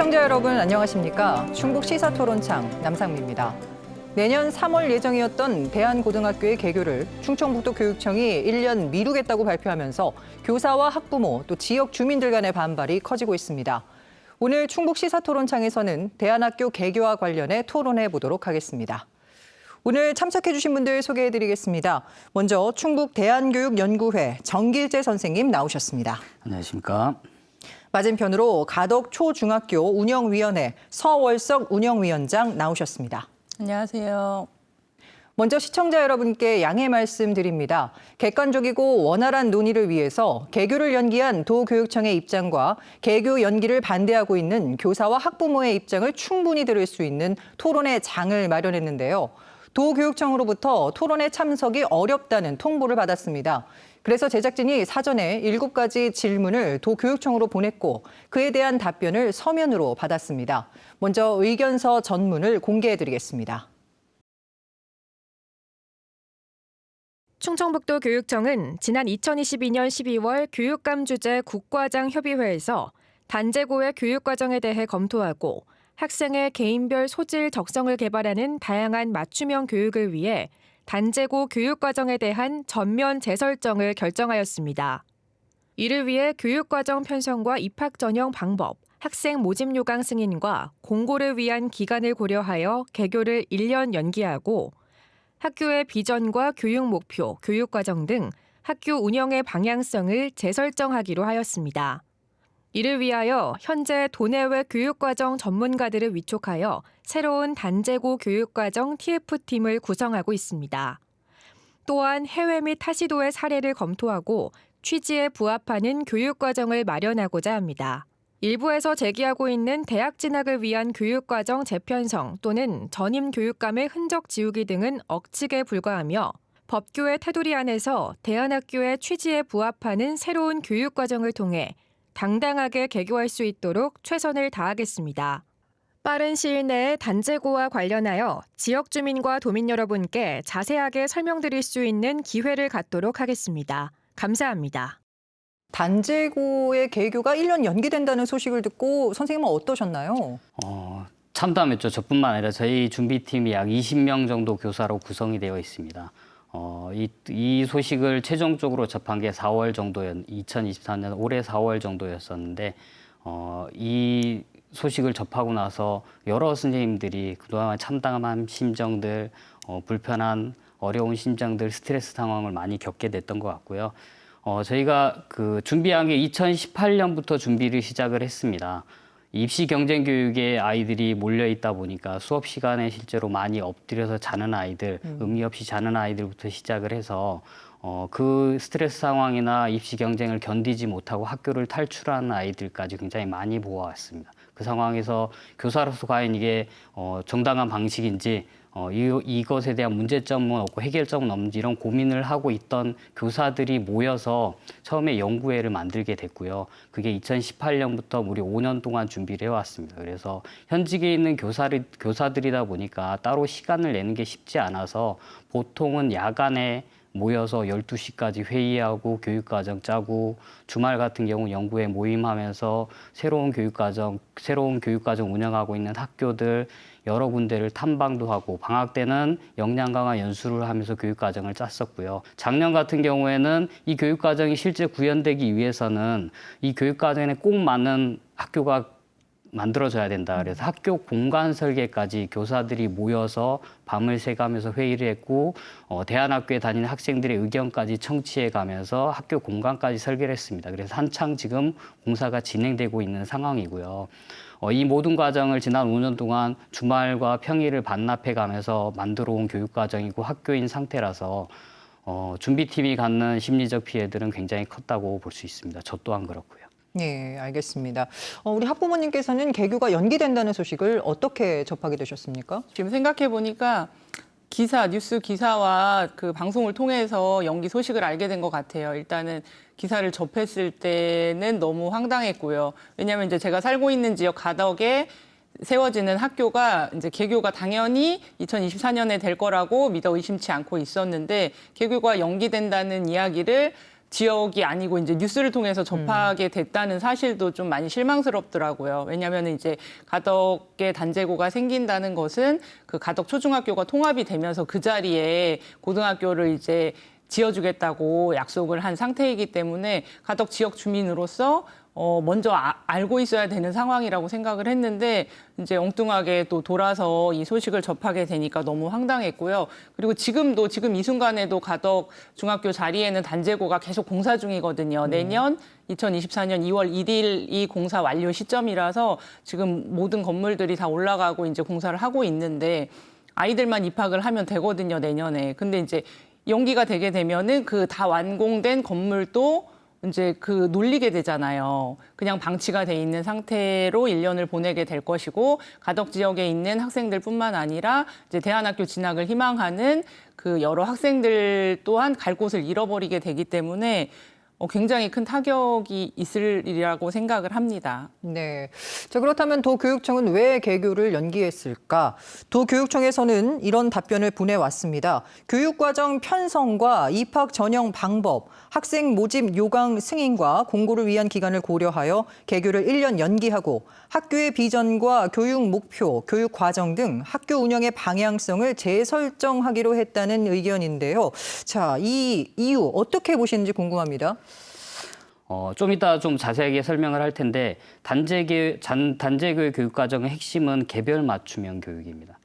시청자 여러분 안녕하십니까? 충북 시사토론창 남상미입니다. 내년 3월 예정이었던 대한고등학교의 개교를 충청북도 교육청이 1년 미루겠다고 발표하면서 교사와 학부모 또 지역 주민들 간의 반발이 커지고 있습니다. 오늘 충북 시사토론창에서는 대한학교 개교와 관련해 토론해 보도록 하겠습니다. 오늘 참석해 주신 분들 소개해 드리겠습니다. 먼저 충북 대한교육연구회 정길재 선생님 나오셨습니다. 안녕하십니까. 맞은편으로 가덕 초중학교 운영위원회 서월석 운영위원장 나오셨습니다. 안녕하세요. 먼저 시청자 여러분께 양해 말씀드립니다. 객관적이고 원활한 논의를 위해서 개교를 연기한 도교육청의 입장과 개교 연기를 반대하고 있는 교사와 학부모의 입장을 충분히 들을 수 있는 토론의 장을 마련했는데요. 도교육청으로부터 토론에 참석이 어렵다는 통보를 받았습니다. 그래서 제작진이 사전에 7가지 질문을 도교육청으로 보냈고 그에 대한 답변을 서면으로 받았습니다. 먼저 의견서 전문을 공개해드리겠습니다. 충청북도 교육청은 지난 2022년 12월 교육감 주재 국과장 협의회에서 단제고의 교육과정에 대해 검토하고 학생의 개인별 소질 적성을 개발하는 다양한 맞춤형 교육을 위해 단제고 교육과정에 대한 전면 재설정을 결정하였습니다. 이를 위해 교육과정 편성과 입학 전형 방법, 학생 모집 요강 승인과 공고를 위한 기간을 고려하여 개교를 1년 연기하고 학교의 비전과 교육 목표, 교육과정 등 학교 운영의 방향성을 재설정하기로 하였습니다. 이를 위하여 현재 도내외 교육과정 전문가들을 위촉하여 새로운 단제고 교육과정 TF팀을 구성하고 있습니다. 또한 해외 및 타시도의 사례를 검토하고 취지에 부합하는 교육과정을 마련하고자 합니다. 일부에서 제기하고 있는 대학 진학을 위한 교육과정 재편성 또는 전임 교육감의 흔적 지우기 등은 억측에 불과하며 법교의 테두리 안에서 대안학교의 취지에 부합하는 새로운 교육과정을 통해 당당하게 개교할 수 있도록 최선을 다하겠습니다. 빠른 시일 내에 단제고와 관련하여 지역 주민과 도민 여러분께 자세하게 설명드릴 수 있는 기회를 갖도록 하겠습니다. 감사합니다. 단제고의 개교가 1년 연기된다는 소식을 듣고 선생님은 어떠셨나요? 참담했죠. 저뿐만 아니라 저희 준비팀이 약 20명 정도 교사로 구성이 되어 있습니다. 이 소식을 최종적으로 접한 게 4월 정도였, 2024년 올해 4월 정도였었는데, 이 소식을 접하고 나서 여러 선생님들이 그동안 참담한 심정들, 불편한 어려운 심정들, 스트레스 상황을 많이 겪게 됐던 것 같고요. 저희가 준비한 게 2018년부터 준비를 시작을 했습니다. 입시 경쟁 교육에 아이들이 몰려 있다 보니까 수업 시간에 실제로 많이 엎드려서 자는 아이들, 의미 없이 자는 아이들부터 시작을 해서 그 스트레스 상황이나 입시 경쟁을 견디지 못하고 학교를 탈출하는 아이들까지 굉장히 많이 보아왔습니다. 그 상황에서 교사로서 과연 이게 정당한 방식인지 이것에 대한 문제점은 없고 해결점은 없는지 이런 고민을 하고 있던 교사들이 모여서 처음에 연구회를 만들게 됐고요. 그게 2018년부터 무려 5년 동안 준비를 해왔습니다. 그래서 현직에 있는 교사들이다 보니까 따로 시간을 내는 게 쉽지 않아서 보통은 야간에 모여서 12시까지 회의하고 교육과정 짜고 주말 같은 경우 연구회 모임하면서 새로운 교육과정 운영하고 있는 학교들 여러 군데를 탐방도 하고 방학 때는 역량 강화 연수를 하면서 교육과정을 짰었고요. 작년 같은 경우에는 이 교육과정이 실제 구현되기 위해서는 이 교육과정에 꼭 맞는 학교가 만들어져야 된다. 그래서 학교 공간 설계까지 교사들이 모여서 밤을 새가면서 회의를 했고 대안학교에 다니는 학생들의 의견까지 청취해 가면서 학교 공간까지 설계를 했습니다. 그래서 한창 지금 공사가 진행되고 있는 상황이고요. 이 모든 과정을 지난 5년 동안 주말과 평일을 반납해 가면서 만들어 온 교육과정이고 학교인 상태라서 준비팀이 갖는 심리적 피해들은 굉장히 컸다고 볼 수 있습니다. 저 또한 그렇고요. 네, 알겠습니다. 우리 학부모님께서는 개교가 연기된다는 소식을 어떻게 접하게 되셨습니까? 지금 생각해 보니까 뉴스 기사와 그 방송을 통해서 연기 소식을 알게 된 것 같아요. 일단은 기사를 접했을 때는 너무 황당했고요. 왜냐하면 이제 제가 살고 있는 지역 가덕에 세워지는 학교가 이제 개교가 당연히 2024년에 될 거라고 믿어 의심치 않고 있었는데 개교가 연기된다는 이야기를 지역이 아니고 이제 뉴스를 통해서 접하게 됐다는 사실도 좀 많이 실망스럽더라고요. 왜냐하면 이제 가덕에 단제고가 생긴다는 것은 그 가덕 초중학교가 통합이 되면서 그 자리에 고등학교를 이제 지어주겠다고 약속을 한 상태이기 때문에 가덕 지역 주민으로서 먼저 알고 있어야 되는 상황이라고 생각을 했는데 이제 엉뚱하게 또 돌아서 이 소식을 접하게 되니까 너무 황당했고요. 그리고 지금 이 순간에도 가덕 중학교 자리에는 단제고가 계속 공사 중이거든요. 내년 2024년 2월 1일이 공사 완료 시점이라서 지금 모든 건물들이 다 올라가고 이제 공사를 하고 있는데 아이들만 입학을 하면 되거든요, 내년에. 근데 이제 연기가 되게 되면은 그 다 완공된 건물도 이제 그 놀리게 되잖아요. 그냥 방치가 돼 있는 상태로 1년을 보내게 될 것이고 가덕 지역에 있는 학생들뿐만 아니라 이제 대안학교 진학을 희망하는 그 여러 학생들 또한 갈 곳을 잃어버리게 되기 때문에 굉장히 큰 타격이 있으리라고 생각을 합니다. 네. 자, 그렇다면 도교육청은 왜 개교를 연기했을까? 도교육청에서는 이런 답변을 보내왔습니다. 교육과정 편성과 입학 전형 방법, 학생 모집 요강 승인과 공고를 위한 기간을 고려하여 개교를 1년 연기하고 학교의 비전과 교육 목표, 교육 과정 등 학교 운영의 방향성을 재설정하기로 했다는 의견인데요. 자, 이 이유 어떻게 보시는지 궁금합니다. 좀 이따 좀 자세하게 설명을 할 텐데 단제교의 교육 과정의 핵심은 개별 맞춤형 교육입니다.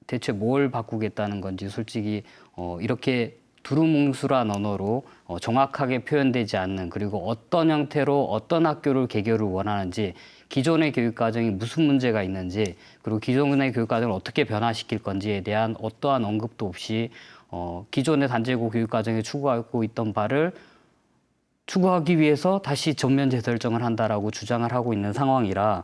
대체 뭘 바꾸겠다는 건지 솔직히 이렇게 두루뭉술한 언어로 정확하게 표현되지 않는 그리고 어떤 형태로 어떤 학교를 개교를 원하는지 기존의 교육 과정이 무슨 문제가 있는지 그리고 기존의 교육 과정을 어떻게 변화시킬 건지에 대한 어떠한 언급도 없이 기존의 단제고 교육 과정에 추구하고 있던 바를 추구하기 위해서 다시 전면 재설정을 한다라고 주장을 하고 있는 상황이라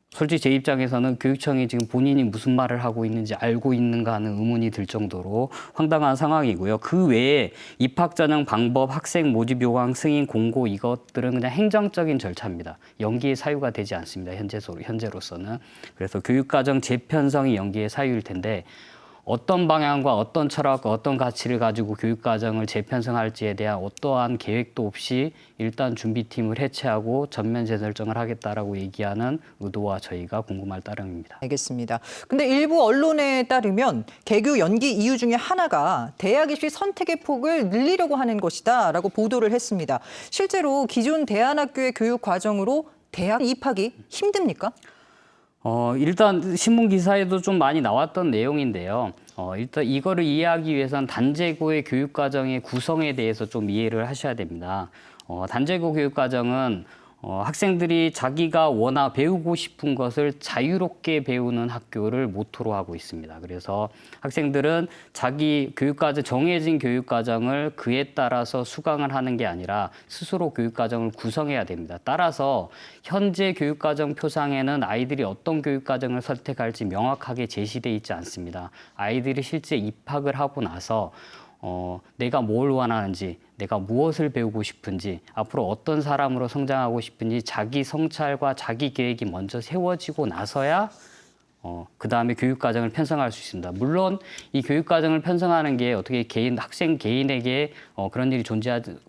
솔직히 제 입장에서는 교육청이 지금 본인이 무슨 말을 하고 있는지 알고 있는가 하는 의문이 들 정도로 황당한 상황이고요. 그 외에 입학 전형 방법, 학생 모집 요강 승인 공고 이것들은 그냥 행정적인 절차입니다. 연기의 사유가 되지 않습니다. 현재로서는. 그래서 교육과정 재편성이 연기의 사유일 텐데 어떤 방향과 어떤 철학과 어떤 가치를 가지고 교육과정을 재편성할지에 대한 어떠한 계획도 없이 일단 준비팀을 해체하고 전면 재설정을 하겠다라고 얘기하는 의도와 저희가 궁금할 따름입니다. 알겠습니다. 근데 일부 언론에 따르면 개교 연기 이유 중에 하나가 대학 입시 선택의 폭을 늘리려고 하는 것이다라고 보도를 했습니다. 실제로 기존 대안학교의 교육 과정으로 대학 입학이 힘듭니까? 일단 신문 기사에도 좀 많이 나왔던 내용인데요. 일단 이거를 이해하기 위해선 단제고의 교육 과정의 구성에 대해서 좀 이해를 하셔야 됩니다. 단제고 교육 과정은 학생들이 자기가 원하 배우고 싶은 것을 자유롭게 배우는 학교를 모토로 하고 있습니다. 그래서 학생들은 자기 교육과정 정해진 교육과정을 그에 따라서 수강을 하는 게 아니라 스스로 교육과정을 구성해야 됩니다. 따라서 현재 교육과정 표상에는 아이들이 어떤 교육과정을 선택할지 명확하게 제시돼 있지 않습니다. 아이들이 실제 입학을 하고 나서 내가 뭘 원하는지, 내가 무엇을 배우고 싶은지, 앞으로 어떤 사람으로 성장하고 싶은지 자기 성찰과 자기 계획이 먼저 세워지고 나서야 그 다음에 교육과정을 편성할 수 있습니다. 물론 이 교육과정을 편성하는 게 어떻게 학생 개인에게 그런 일이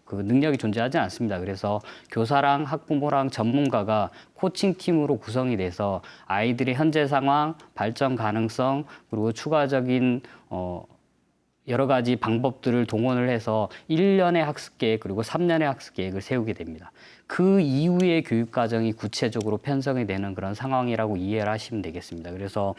그 능력이 존재하지 않습니다. 그래서 교사랑 학부모랑 전문가가 코칭팀으로 구성이 돼서 아이들의 현재 상황, 발전 가능성, 그리고 추가적인 여러 가지 방법들을 동원을 해서 1년의 학습 계획 그리고 3년의 학습 계획을 세우게 됩니다. 그 이후의 교육 과정이 구체적으로 편성이 되는 그런 상황이라고 이해를 하시면 되겠습니다. 그래서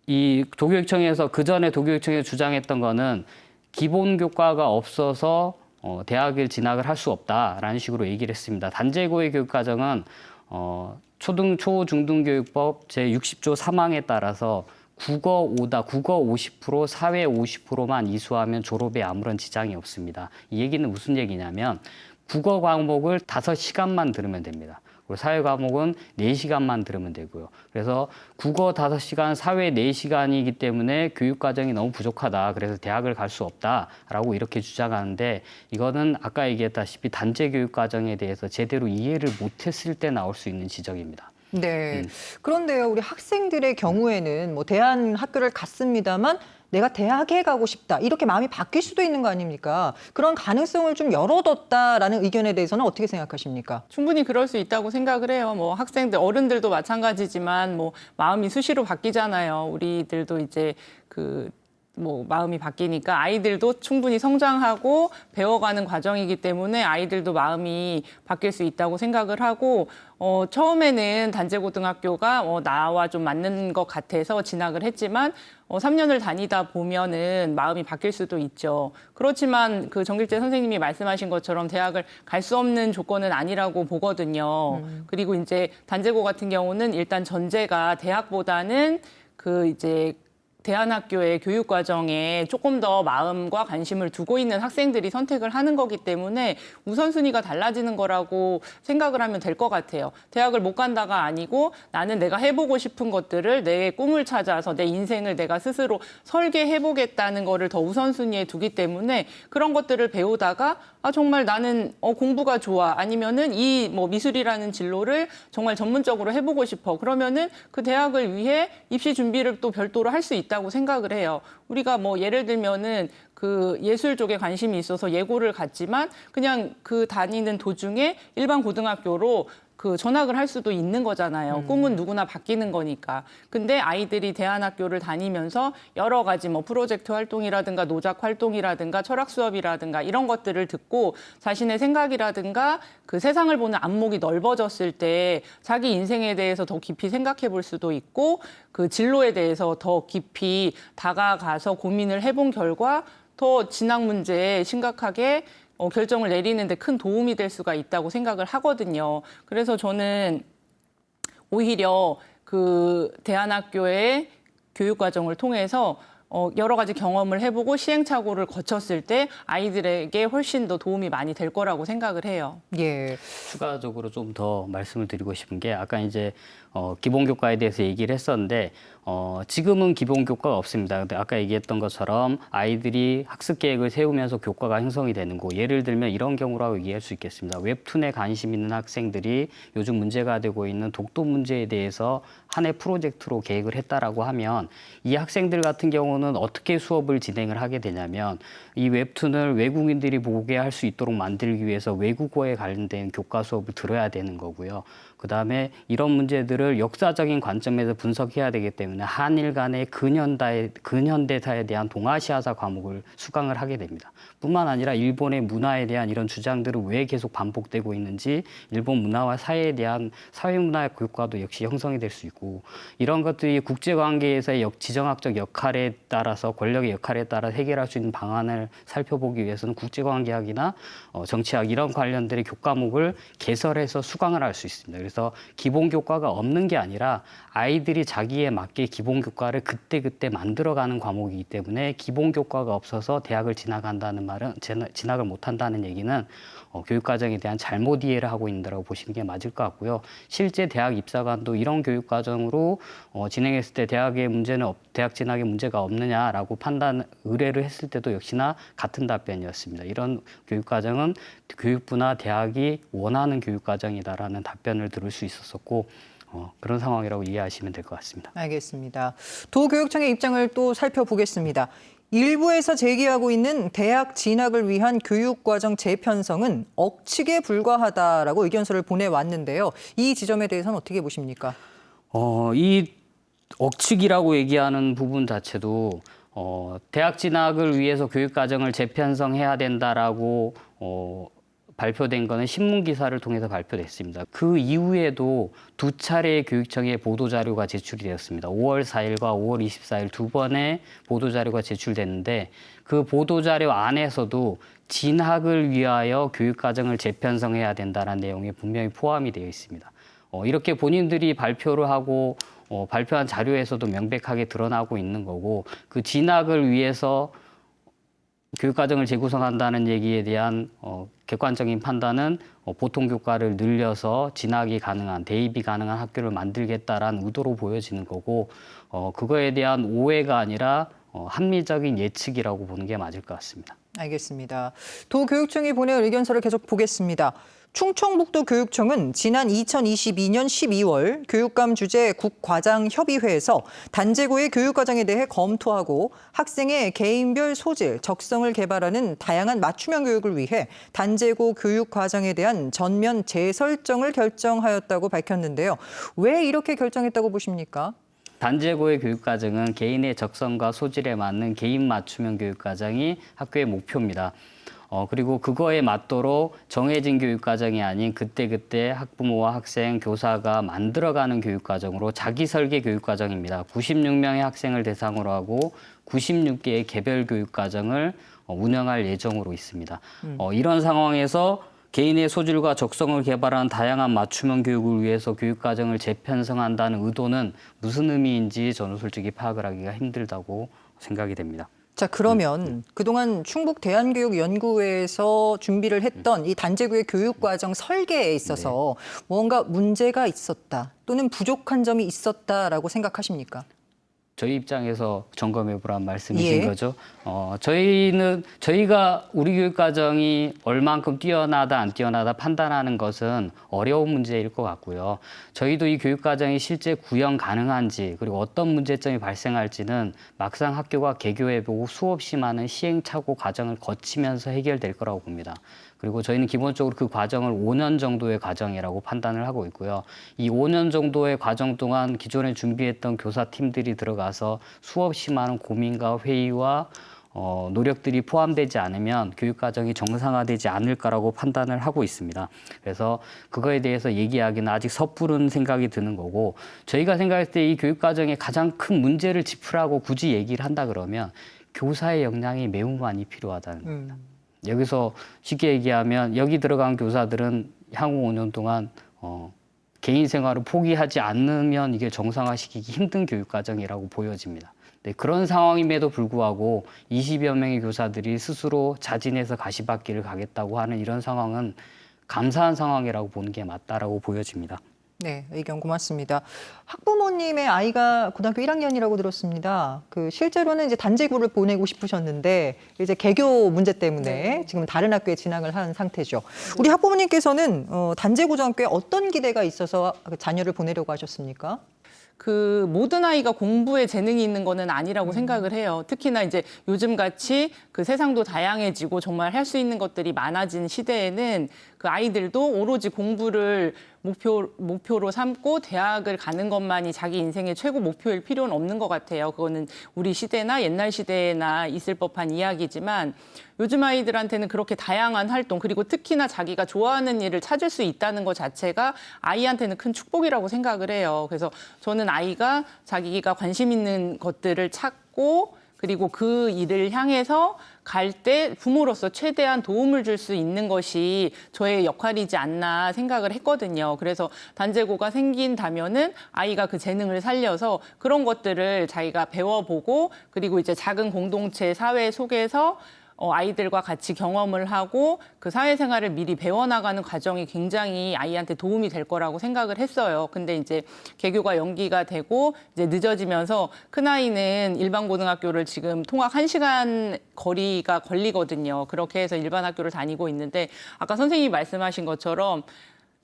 이 도교육청에서 그 전에 도교육청에서 주장했던 거는 기본 교과가 없어서 대학을 진학을 할 수 없다라는 식으로 얘기를 했습니다. 단제고의 교육 과정은 초중등교육법 제60조 3항에 따라서 국어 50%, 사회 50%만 이수하면 졸업에 아무런 지장이 없습니다. 이 얘기는 무슨 얘기냐면 국어 과목을 5시간만 들으면 됩니다. 그리고 사회 과목은 4시간만 들으면 되고요. 그래서 국어 5시간, 사회 4시간이기 때문에 교육 과정이 너무 부족하다. 그래서 대학을 갈 수 없다라고 이렇게 주장하는데 이거는 아까 얘기했다시피 단제 교육 과정에 대해서 제대로 이해를 못했을 때 나올 수 있는 지적입니다. 네. 그런데요, 우리 학생들의 경우에는 뭐 대한 학교를 갔습니다만 내가 대학에 가고 싶다 이렇게 마음이 바뀔 수도 있는 거 아닙니까? 그런 가능성을 좀 열어뒀다라는 의견에 대해서는 어떻게 생각하십니까? 충분히 그럴 수 있다고 생각을 해요. 뭐 학생들, 어른들도 마찬가지지만 뭐 마음이 수시로 바뀌잖아요. 우리들도 이제 뭐 마음이 바뀌니까 아이들도 충분히 성장하고 배워가는 과정이기 때문에 아이들도 마음이 바뀔 수 있다고 생각을 하고 처음에는 단제고등학교가 나와 좀 맞는 것 같아서 진학을 했지만 3년을 다니다 보면은 마음이 바뀔 수도 있죠. 그렇지만 그 정길재 선생님이 말씀하신 것처럼 대학을 갈 수 없는 조건은 아니라고 보거든요. 그리고 이제 단제고 같은 경우는 일단 전제가 대학보다는 이제 대안학교의 교육 과정에 조금 더 마음과 관심을 두고 있는 학생들이 선택을 하는 거기 때문에 우선순위가 달라지는 거라고 생각을 하면 될 것 같아요. 대학을 못 간다가 아니고 나는 내가 해보고 싶은 것들을 내 꿈을 찾아서 내 인생을 내가 스스로 설계해보겠다는 거를 더 우선순위에 두기 때문에 그런 것들을 배우다가 정말 나는 공부가 좋아 아니면은 이 뭐 미술이라는 진로를 정말 전문적으로 해보고 싶어 그러면은 그 대학을 위해 입시 준비를 또 별도로 할 수 있다고 생각을 해요. 우리가 뭐 예를 들면은 그 예술 쪽에 관심이 있어서 예고를 갔지만 그냥 그 다니는 도중에 일반 고등학교로 전학을 할 수도 있는 거잖아요. 꿈은 누구나 바뀌는 거니까. 근데 아이들이 대안학교를 다니면서 여러 가지 뭐 프로젝트 활동이라든가 노작 활동이라든가 철학 수업이라든가 이런 것들을 듣고 자신의 생각이라든가 그 세상을 보는 안목이 넓어졌을 때 자기 인생에 대해서 더 깊이 생각해 볼 수도 있고 그 진로에 대해서 더 깊이 다가가서 고민을 해본 결과 더 진학 문제에 심각하게 결정을 내리는 데 큰 도움이 될 수가 있다고 생각을 하거든요. 그래서 저는 오히려 그 대안학교의 교육 과정을 통해서 여러 가지 경험을 해보고 시행착오를 거쳤을 때 아이들에게 훨씬 더 도움이 많이 될 거라고 생각을 해요. 예. 추가적으로 좀 더 말씀을 드리고 싶은 게 아까 이제 기본교과에 대해서 얘기를 했었는데 지금은 기본교과가 없습니다. 근데 아까 얘기했던 것처럼 아이들이 학습 계획을 세우면서 교과가 형성이 되는 거 예를 들면 이런 경우라고 얘기할 수 있겠습니다. 웹툰에 관심 있는 학생들이 요즘 문제가 되고 있는 독도 문제에 대해서 한 해 프로젝트로 계획을 했다라고 하면 이 학생들 같은 경우는 어떻게 수업을 진행을 하게 되냐면 이 웹툰을 외국인들이 보게 할 수 있도록 만들기 위해서 외국어에 관련된 교과 수업을 들어야 되는 거고요. 그다음에 이런 문제들을 역사적인 관점에서 분석해야 되기 때문에 한일 간의 근현대사에 대한 동아시아사 과목을 수강을 하게 됩니다. 뿐만 아니라 일본의 문화에 대한 이런 주장들은 왜 계속 반복되고 있는지 일본 문화와 사회에 대한 사회문화 교과도 역시 형성이 될 수 있고 이런 것들이 국제관계에서의 지정학적 역할에 따라서 권력의 역할에 따라 해결할 수 있는 방안을 살펴보기 위해서는 국제관계학이나 정치학 이런 관련들의 교과목을 개설해서 수강을 할 수 있습니다. 그래서 기본 교과가 없는 게 아니라 아이들이 자기에 맞게 기본 교과를 그때그때 만들어가는 과목이기 때문에 기본 교과가 없어서 대학을 진학한다는 말은 진학을 못한다는 얘기는 교육과정에 대한 잘못 이해를 하고 있다고 보시는 게 맞을 것 같고요. 실제 대학 입사관도 이런 교육과정으로 진행했을 때 대학 진학에 문제가 없느냐라고 의뢰를 했을 때도 역시나 같은 답변이었습니다. 이런 교육과정은 교육부나 대학이 원하는 교육과정이다라는 답변을 들을 수 있었었고 그런 상황이라고 이해하시면 될 것 같습니다. 알겠습니다. 도교육청의 입장을 또 살펴보겠습니다. 일부에서 제기하고 있는 대학 진학을 위한 교육과정 재편성은 억측에 불과하다라고 의견서를 보내왔는데요. 이 지점에 대해서는 어떻게 보십니까? 이 억측이라고 얘기하는 부분 자체도 대학 진학을 위해서 교육과정을 재편성해야 된다라고 발표된 거는 신문 기사를 통해서 발표됐습니다. 그 이후에도 두 차례의 교육청에 보도자료가 제출이 되었습니다. 5월 4일과 5월 24일 두 번의 보도자료가 제출됐는데 그 보도자료 안에서도 진학을 위하여 교육과정을 재편성해야 된다는 내용이 분명히 포함이 되어 있습니다. 이렇게 본인들이 발표를 하고 발표한 자료에서도 명백하게 드러나고 있는 거고 그 진학을 위해서 교육과정을 재구성한다는 얘기에 대한 객관적인 판단은 보통 교과를 늘려서 진학이 가능한, 대입이 가능한 학교를 만들겠다라는 의도로 보여지는 거고 그거에 대한 오해가 아니라 합리적인 예측이라고 보는 게 맞을 것 같습니다. 알겠습니다. 도교육청이 보낸 의견서를 계속 보겠습니다. 충청북도교육청은 지난 2022년 12월 교육감 주재 국과장협의회에서 단제고의 교육과정에 대해 검토하고 학생의 개인별 소질, 적성을 개발하는 다양한 맞춤형 교육을 위해 단제고 교육과정에 대한 전면 재설정을 결정하였다고 밝혔는데요. 왜 이렇게 결정했다고 보십니까? 단제고의 교육과정은 개인의 적성과 소질에 맞는 개인 맞춤형 교육과정이 학교의 목표입니다. 그리고 그거에 맞도록 정해진 교육과정이 아닌 그때그때 학부모와 학생, 교사가 만들어가는 교육과정으로 자기 설계 교육과정입니다. 96명의 학생을 대상으로 하고 96개의 개별 교육과정을 운영할 예정으로 있습니다. 이런 상황에서 개인의 소질과 적성을 개발한 다양한 맞춤형 교육을 위해서 교육과정을 재편성한다는 의도는 무슨 의미인지 저는 솔직히 파악을 하기가 힘들다고 생각이 됩니다. 자, 그러면 그동안 충북 대한교육연구회에서 준비를 했던 이 단제고의 교육과정 설계에 있어서 뭔가 문제가 있었다 또는 부족한 점이 있었다라고 생각하십니까? 저희 입장에서 점검해 보란 말씀이신 예. 거죠. 저희가 우리 교육과정이 얼만큼 뛰어나다 안 뛰어나다 판단하는 것은 어려운 문제일 것 같고요. 저희도 이 교육과정이 실제 구현 가능한지 그리고 어떤 문제점이 발생할지는 막상 학교가 개교해보고 수없이 많은 시행착오 과정을 거치면서 해결될 거라고 봅니다. 그리고 저희는 기본적으로 그 과정을 5년 정도의 과정이라고 판단을 하고 있고요. 이 5년 정도의 과정 동안 기존에 준비했던 교사팀들이 들어가서 수없이 많은 고민과 회의와 노력들이 포함되지 않으면 교육과정이 정상화되지 않을 거라고 판단을 하고 있습니다. 그래서 그거에 대해서 얘기하기는 아직 섣부른 생각이 드는 거고 저희가 생각했을 때 이 교육과정의 가장 큰 문제를 짚으라고 굳이 얘기를 한다 그러면 교사의 역량이 매우 많이 필요하다는 겁니다. 여기서 쉽게 얘기하면 여기 들어간 교사들은 향후 5년 동안 개인 생활을 포기하지 않으면 이게 정상화시키기 힘든 교육과정이라고 보여집니다. 네, 그런 상황임에도 불구하고 20여 명의 교사들이 스스로 자진해서 가시밭길을 가겠다고 하는 이런 상황은 감사한 상황이라고 보는 게 맞다라고 보여집니다. 네, 의견 고맙습니다. 학부모님의 아이가 고등학교 1학년이라고 들었습니다. 실제로는 이제 단제고를 보내고 싶으셨는데 이제 개교 문제 때문에 지금 다른 학교에 진학을 한 상태죠. 우리 학부모님께서는 단제고등학교에 어떤 기대가 있어서 자녀를 보내려고 하셨습니까? 모든 아이가 공부에 재능이 있는 거는 아니라고 생각을 해요. 특히나 이제 요즘 같이 세상도 다양해지고 정말 할 수 있는 것들이 많아진 시대에는 그 아이들도 오로지 공부를 목표로 삼고 대학을 가는 것만이 자기 인생의 최고 목표일 필요는 없는 것 같아요. 그거는 우리 시대나 옛날 시대나 있을 법한 이야기지만 요즘 아이들한테는 그렇게 다양한 활동 그리고 특히나 자기가 좋아하는 일을 찾을 수 있다는 것 자체가 아이한테는 큰 축복이라고 생각을 해요. 그래서 저는 아이가 자기가 관심 있는 것들을 찾고 그리고 그 일을 향해서 갈 때 부모로서 최대한 도움을 줄 수 있는 것이 저의 역할이지 않나 생각을 했거든요. 그래서 단제고가 생긴다면은 아이가 그 재능을 살려서 그런 것들을 자기가 배워보고 그리고 이제 작은 공동체 사회 속에서 아이들과 같이 경험을 하고 그 사회생활을 미리 배워나가는 과정이 굉장히 아이한테 도움이 될 거라고 생각을 했어요. 근데 이제 개교가 연기가 되고 이제 늦어지면서 큰아이는 일반 고등학교를 지금 통학 1시간 거리가 걸리거든요. 그렇게 해서 일반 학교를 다니고 있는데 아까 선생님이 말씀하신 것처럼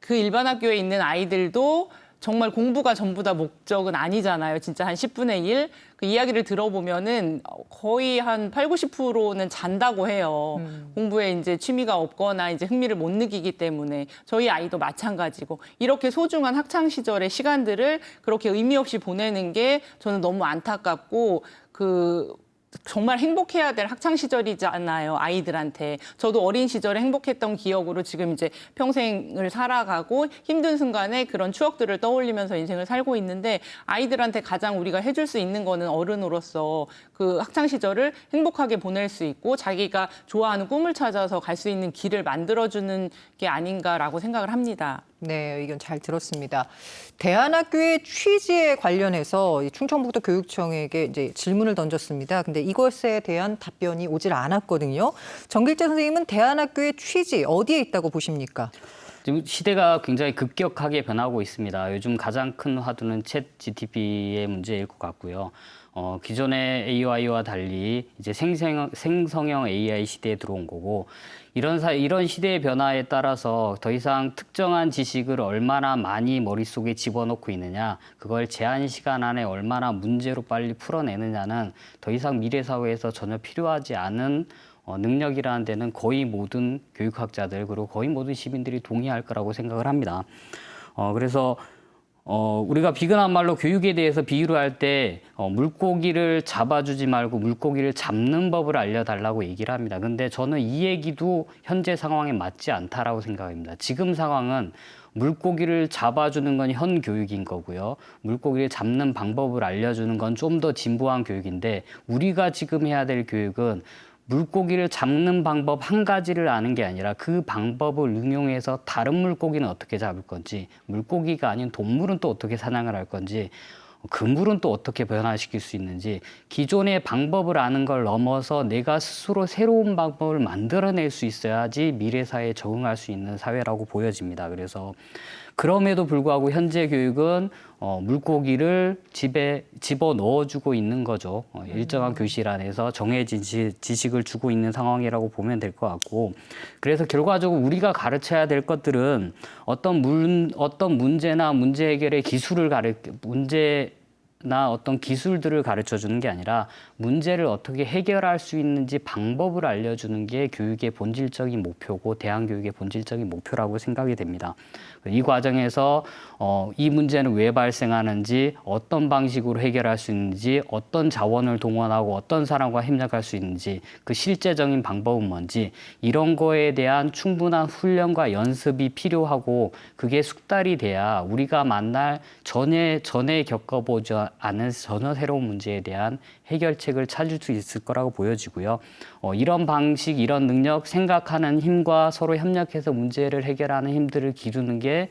그 일반 학교에 있는 아이들도 정말 공부가 전부 다 목적은 아니잖아요. 진짜 한 10분의 1. 그 이야기를 들어보면은 거의 한 8, 90%는 잔다고 해요. 공부에 이제 취미가 없거나 이제 흥미를 못 느끼기 때문에 저희 아이도 마찬가지고 이렇게 소중한 학창 시절의 시간들을 그렇게 의미 없이 보내는 게 저는 너무 안타깝고 정말 행복해야 될 학창 시절이잖아요, 아이들한테. 저도 어린 시절에 행복했던 기억으로 지금 이제 평생을 살아가고 힘든 순간에 그런 추억들을 떠올리면서 인생을 살고 있는데 아이들한테 가장 우리가 해줄 수 있는 거는 어른으로서 그 학창 시절을 행복하게 보낼 수 있고 자기가 좋아하는 꿈을 찾아서 갈 수 있는 길을 만들어주는 게 아닌가라고 생각을 합니다. 네, 의견 잘 들었습니다. 대안학교의 취지에 관련해서 충청북도 교육청에게 이제 질문을 던졌습니다. 근데 이것에 대한 답변이 오질 않았거든요. 정길재 선생님은 대안학교의 취지 어디에 있다고 보십니까? 지금 시대가 굉장히 급격하게 변하고 있습니다. 요즘 가장 큰 화두는 챗 GTP의 문제일 것 같고요. 기존의 AI와 달리 이제 생성형 AI 시대에 들어온 거고, 이런 시대의 변화에 따라서 더 이상 특정한 지식을 얼마나 많이 머릿속에 집어넣고 있느냐, 그걸 제한 시간 안에 얼마나 문제로 빨리 풀어내느냐는 더 이상 미래 사회에서 전혀 필요하지 않은 능력이라는 데는 거의 모든 교육학자들 그리고 거의 모든 시민들이 동의할 거라고 생각을 합니다. 그래서 우리가 비근한 말로 교육에 대해서 비유를 할 때 물고기를 잡아주지 말고 물고기를 잡는 법을 알려달라고 얘기를 합니다. 근데 저는 이 얘기도 현재 상황에 맞지 않다라고 생각합니다. 지금 상황은 물고기를 잡아주는 건 현 교육인 거고요. 물고기를 잡는 방법을 알려주는 건 좀 더 진보한 교육인데, 우리가 지금 해야 될 교육은 물고기를 잡는 방법 한 가지를 아는 게 아니라 그 방법을 응용해서 다른 물고기는 어떻게 잡을 건지, 물고기가 아닌 동물은 또 어떻게 사냥을 할 건지, 그물은 또 어떻게 변화시킬 수 있는지, 기존의 방법을 아는 걸 넘어서 내가 스스로 새로운 방법을 만들어낼 수 있어야지 미래 사회에 적응할 수 있는 사회라고 보여집니다. 그래서 그럼에도 불구하고 현재 교육은 물고기를 집에 집어 넣어주고 있는 거죠. 일정한 교실 안에서 정해진 지식을 주고 있는 상황이라고 보면 될 것 같고, 그래서 결과적으로 우리가 가르쳐야 될 것들은 어떤 문제나 문제 해결의 문제나 어떤 기술들을 가르쳐 주는 게 아니라 문제를 어떻게 해결할 수 있는지 방법을 알려주는 게 교육의 본질적인 목표고 대안교육의 본질적인 목표라고 생각이 됩니다. 이 과정에서 이 문제는 왜 발생하는지, 어떤 방식으로 해결할 수 있는지, 어떤 자원을 동원하고 어떤 사람과 협력할 수 있는지, 그 실제적인 방법은 뭔지, 이런 거에 대한 충분한 훈련과 연습이 필요하고, 그게 숙달이 돼야 우리가 만날 전에 겪어보지 않은 전혀 새로운 문제에 대한 해결책을 찾을 수 있을 거라고 보여지고요. 이런 방식, 이런 능력, 생각하는 힘과 서로 협력해서 문제를 해결하는 힘들을 기르는 게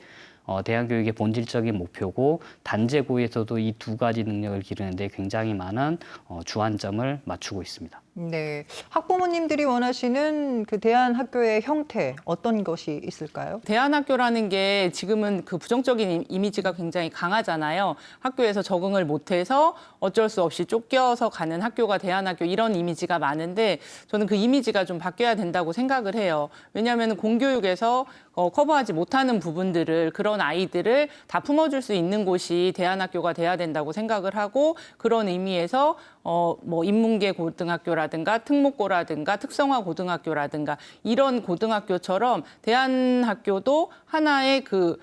대안교육의 본질적인 목표고, 단제고에서도 이 두 가지 능력을 기르는데 굉장히 많은 주안점을 맞추고 있습니다. 네, 학부모님들이 원하시는 그 대안학교의 형태 어떤 것이 있을까요? 대안학교라는 게 지금은 그 부정적인 이미지가 굉장히 강하잖아요. 학교에서 적응을 못해서 어쩔 수 없이 쫓겨서 가는 학교가 대안학교, 이런 이미지가 많은데, 저는 그 이미지가 좀 바뀌어야 된다고 생각을 해요. 왜냐하면 공교육에서 커버하지 못하는 부분들을, 그런 아이들을 다 품어줄 수 있는 곳이 대안학교가 돼야 된다고 생각을 하고, 그런 의미에서 뭐 인문계 고등학교라든가 특목고라든가 특성화 고등학교라든가 이런 고등학교처럼 대안학교도 하나의 그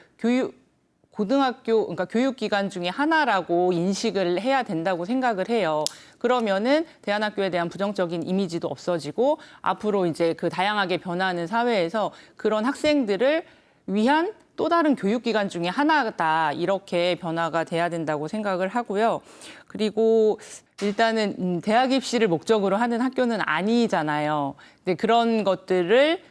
고등학교, 그러니까 교육기관 중에 하나라고 인식을 해야 된다고 생각을 해요. 그러면은 대안학교에 대한 부정적인 이미지도 없어지고, 앞으로 이제 그 다양하게 변하는 사회에서 그런 학생들을 위한 또 다른 교육기관 중에 하나다, 이렇게 변화가 돼야 된다고 생각을 하고요. 그리고 일단은 대학 입시를 목적으로 하는 학교는 아니잖아요. 근데 그런 것들을